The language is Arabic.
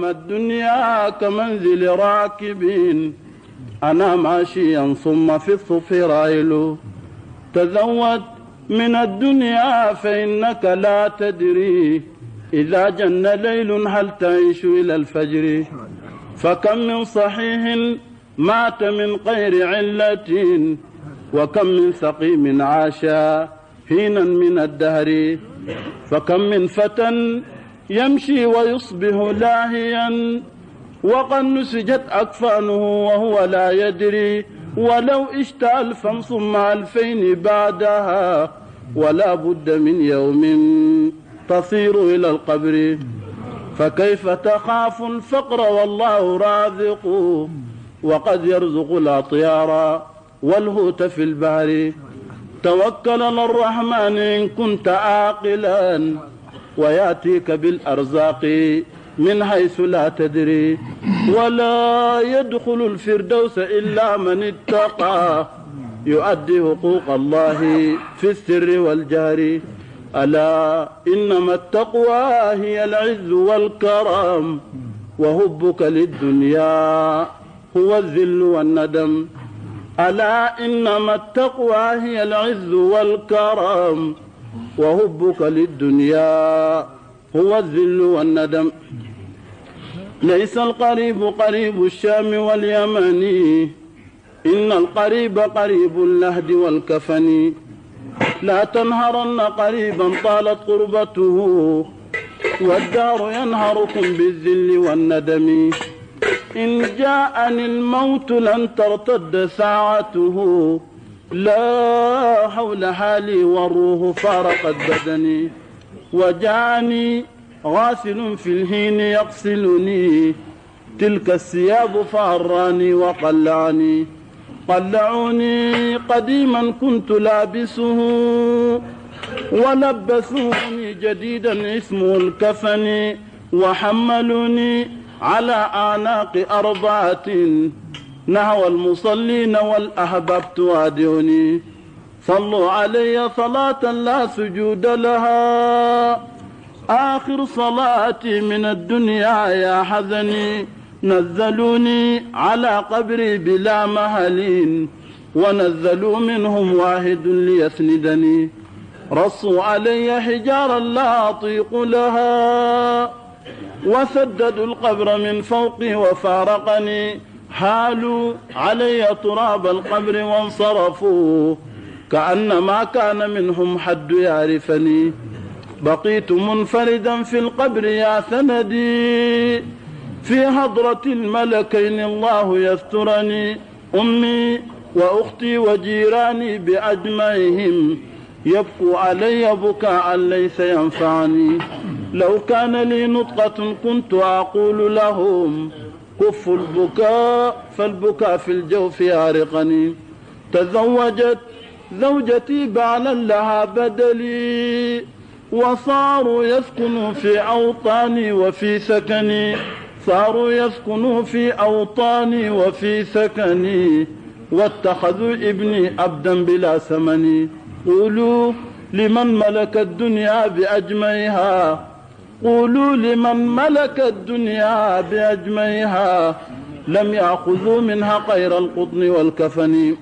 إنما الدنيا كمنزل راكب أنا ماشيا ثم في الصف رايل تزود من الدنيا فإنك لا تدري إذا جن ليل هل تعيش إلى الفجر فكم من صحيح مات من غير علة وكم من سقيم عاش حينا من الدهر فكم من فتى يمشي ويصبح لاهيا وقد نسجت أكفانه وهو لا يدري ولو اشت ألفا ثم ألفين بعدها ولا بد من يوم تصير إلى القبر فكيف تخاف الفقر والله رازق وقد يرزق الأطيار والهوت في البحر توكل على الرحمن إن كنت عاقلا ويأتيك بالأرزاق من حيث لا تدري ولا يدخل الفردوس إلا من اتقى يؤدي حقوق الله في السر والجهر ألا إنما التقوى هي العز والكرم وحبك للدنيا هو الذل والندم ألا إنما التقوى هي العز والكرم وحبك للدنيا هو الذل والندم ليس القريب قريب الشام واليمن إن القريب قريب اللهد والكفن لا تنهرن قريبا طالت قربته والدار ينهركم بالذل والندم إن جاءني الموت لن ترتد ساعته لا حول حالي والروح فارقت بدني وجاءني غاسل في الهين يغسلني تلك الثياب فعراني وقلعني قلعوني قديما كنت لابسه ولبسوني جديدا اسمه الكفن وحملوني على أعناق أربعة نحو المصلين والأحباب توادعني صلوا علي صلاة لا سجود لها آخر صلاتي من الدنيا يا حزني نزلوني على قبري بلا مهل ونزلوا منهم واحد ليسندني رصوا علي حجارا لا أطيق لها وسددوا القبر من فوقي وفارقني حالوا علي تراب القبر وانصرفوا كأنما كان منهم حد يعرفني بقيت منفردا في القبر يا سندي في حضرة الملكين الله يسترني أمي وأختي وجيراني بأجمعهم يبكوا علي بكاء ليس ينفعني لو كان لي نطقة كنت أقول لهم كفوا البكاء فالبكاء في الجوف يارقني تزوجت زوجتي بعلا لها بدلي وصاروا يسكنوا في أوطاني وفي سكني صاروا يسكنوا في أوطاني وفي سكني واتخذوا ابني عبدا بلا ثمن قولوا لمن ملك الدنيا بأجمعها قولوا لمن ملك الدنيا بأجمعها لم يأخذوا منها غير القطن والكفن